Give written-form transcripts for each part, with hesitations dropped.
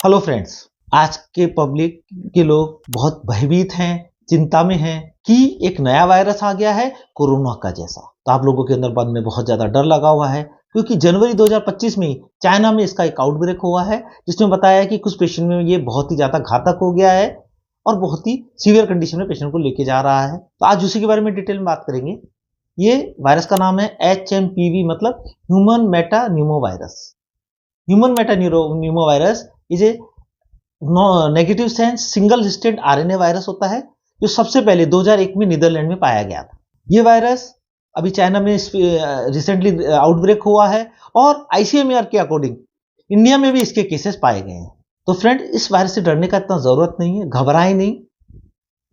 Hello friends, आज के public के लोग बहुत भयभीत हैं, चिंता में हैं कि एक नया वायरस आ गया है कोरोना का जैसा। तो आप लोगों के अंदर मन में बहुत ज्यादा डर लगा हुआ है क्योंकि जनवरी 2025 में चाइना में इसका एक आउटब्रेक हुआ है जिसमें बताया है कि कुछ पेशेंट में ये बहुत ही ज्यादा घातक हो गया है और बहुत ही सीवियर कंडीशन में पेशेंट को लेके जा रहा है। तो आज उसी के बारे में डिटेल में बात करेंगे। ये वायरस का नाम है HMPV, मतलब human Meta Numa virus. Human Meta Numa virus is a negative sense single strand RNA virus होता है जो सबसे पहले 2001 में नीदरलैंड में पाया गया था। ये वायरस अभी चाइना में रिसेंटली आउटब्रेक हुआ है और आईसीएमआर के अकॉर्डिंग इंडिया में भी इसके केसेस पाए गए हैं। तो फ्रेंड, इस वायरस से डरने का इतना जरूरत नहीं है, घबराएं नहीं।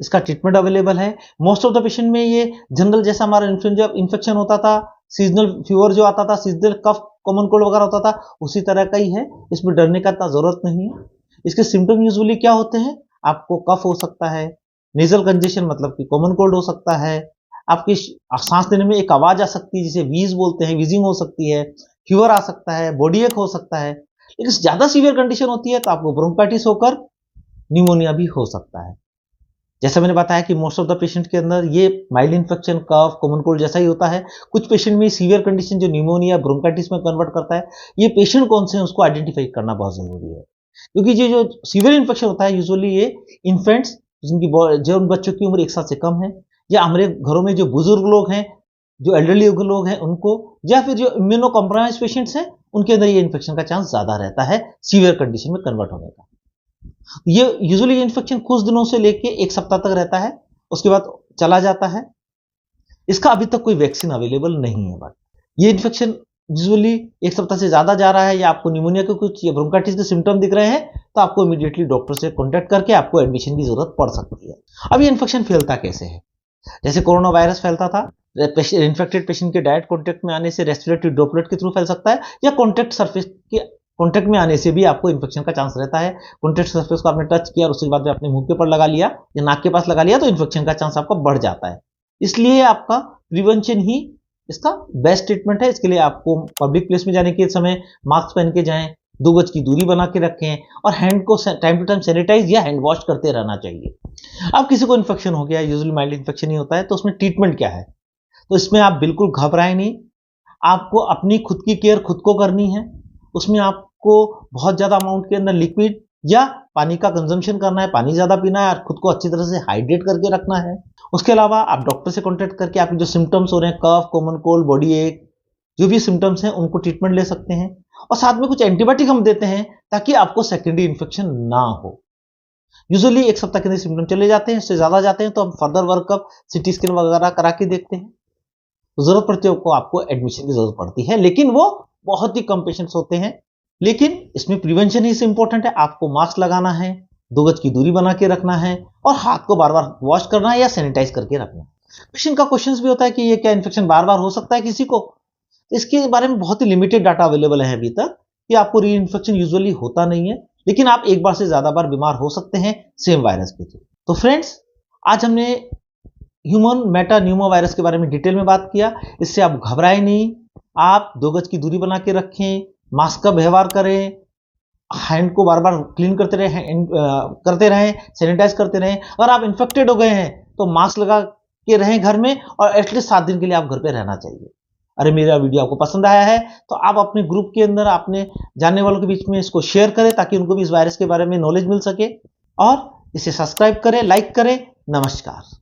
इसका ट्रीटमेंट अवेलेबल है। मोस्ट ऑफ द पेशेंट में ये जनरल जैसा हमारा इन्फ्लुएंजा इन्फेक्शन होता था, सीजनल फीवर जो आता था, सीजनल कफ, कॉमन कोल्ड वगैरह होता था, उसी तरह का ही है। इसमें डरने का इतना जरूरत नहीं है। इसके सिम्टम यूजुअली क्या होते हैं? आपको कफ हो सकता है, नेजल कंजेशन मतलब कि कॉमन कोल्ड हो सकता है, आपकी सांस लेने में एक आवाज आ सकती है जिसे वीज बोलते हैं, वीजिंग हो सकती है, फीवर आ सकता है, बॉडी एक हो सकता है। लेकिन ज्यादा सीवियर कंडीशन होती है तो आपको ब्रोंकाइटिस होकर न्यूमोनिया भी हो सकता है। जैसा मैंने बताया कि मोस्ट ऑफ द पेशेंट के अंदर ये माइल्ड इन्फेक्शन, कफ, कॉमन कोल्ड जैसा ही होता है। कुछ पेशेंट में सीवियर कंडीशन जो न्यूमोनिया, ब्रोंकाइटिस में कन्वर्ट करता है। ये पेशेंट कौन से हैं उसको आइडेंटिफाई करना बहुत जरूरी है क्योंकि ये जो सीवियर इन्फेक्शन होता है यूजुअली ये इन्फेंट्स जिनकी जो उन बच्चों की उम्र 1 साल से कम है, या हमारे घरों में जो बुजुर्ग लोग हैं, जो एल्डरली लोग हैं उनको, या फिर जो इम्यूनो कॉम्प्रोमाइज पेशेंट्स हैं, उनके अंदर ये इन्फेक्शन का चांस ज्यादा रहता है सीवियर कंडीशन में कन्वर्ट होने का। ये यूजुअली इन्फेक्शन कुछ दिनों से लेके 1 सप्ताह तक रहता है, उसके बाद चला जाता है। इसका अभी तक कोई वैक्सीन अवेलेबल नहीं है। बट ये इन्फेक्शन यूजुअली 1 सप्ताह से ज्यादा जा रहा है या आपको निमोनिया के कुछ या ब्रोंकाइटिस के सिम्टम दिख रहे हैं तो आपको इमीडिएटली डॉक्टर से कांटेक्ट करके आपको एडमिशन की जरूरत पड़ सकती है। अब ये इन्फेक्शन फैलता कैसे है? जैसे कोरोना वायरस फैलता था, इन्फेक्टेड पेशेंट के डायरेक्ट कॉन्टेक्ट में आने से, रेस्पिरेटरी ड्रॉपलेट के थ्रू फैल सकता है, या कॉन्टेक्ट सरफेस के कॉन्टेक्ट में आने से भी आपको इन्फेक्शन का चांस रहता है। कॉन्टेक्ट सरफेस को आपने टच किया और उसके बाद में अपने मुंह के ऊपर लगा लिया या नाक के पास लगा लिया तो इन्फेक्शन का चांस आपका बढ़ जाता है। इसलिए आपका प्रिवेंशन ही इसका बेस्ट ट्रीटमेंट है। इसके लिए आपको पब्लिक प्लेस में जाने के समय मास्क पहन के जाएं, 2 गज की दूरी बना के रखें और हैंड को टाइम टू टाइम सैनिटाइज या हैंड वॉश करते रहना चाहिए। अब किसी को इन्फेक्शन हो गया, यूजुअली माइल्ड इन्फेक्शन ही होता है, तो उसमें ट्रीटमेंट क्या है? तो इसमें आप बिल्कुल घबराएं नहीं। आपको अपनी खुद की केयर खुद को करनी है। उसमें आपको बहुत ज्यादा अमाउंट के अंदर लिक्विड या पानी का कंजम्पशन करना है, पानी ज्यादा पीना है और खुद को अच्छी तरह से हाइड्रेट करके रखना है। उसके अलावा आप डॉक्टर से कांटेक्ट करके आपके जो सिम्टम्स हो रहे हैं, कफ, कॉमन कोल्ड, बॉडी एक, जो भी सिम्टम्स हैं उनको ट्रीटमेंट ले सकते हैं। और साथ में कुछ एंटीबायोटिक हम देते हैं ताकि आपको सेकेंडरी इन्फेक्शन ना हो। यूजुअली 1 सप्ताह के अंदर सिम्टम चले जाते हैं, इससे ज्यादा जाते हैं तो हम फर्दर वर्कअप, सीटी स्कैन वगैरह करा के देखते हैं। तो जरूरत पड़ती है आपको एडमिशन की जरूरत पड़ती है, लेकिन वो बहुत ही कम पेशेंट्स होते हैं। लेकिन इसमें प्रिवेंशन ही इंपॉर्टेंट है। आपको मास्क लगाना है, 2 गज की दूरी बना के रखना है और हाथ को बार बार वॉश करना है या सैनिटाइज करके रखना है। पेशेंट का क्वेश्चन भी होता है कि ये क्या इन्फेक्शन बार बार हो सकता है किसी को? इसके बारे में बहुत ही लिमिटेड डाटा अवेलेबल है अभी तक कि आपको री इन्फेक्शन यूजुअली होता नहीं है, लेकिन आप एक बार से ज्यादा बार बीमार हो सकते हैं सेम वायरस के थ्रू। तो फ्रेंड्स, आज हमने ह्यूमन मेटा न्यूमो वायरस के बारे में डिटेल में बात किया। इससे आप घबराएं नहीं, आप 2 गज की दूरी बना के रखें, मास्क का व्यवहार करें, हैंड को बार बार क्लीन करते रहें, सैनिटाइज करते रहें। अगर आप इन्फेक्टेड हो गए हैं तो मास्क लगा के रहें घर में और एटलीस्ट 7 दिन के लिए आप घर पे रहना चाहिए। अरे मेरा वीडियो आपको पसंद आया है तो आप अपने ग्रुप के अंदर अपने जानने वालों के बीच में इसको शेयर करें ताकि उनको भी इस वायरस के बारे में नॉलेज मिल सके, और इसे सब्सक्राइब करें, लाइक करें। नमस्कार।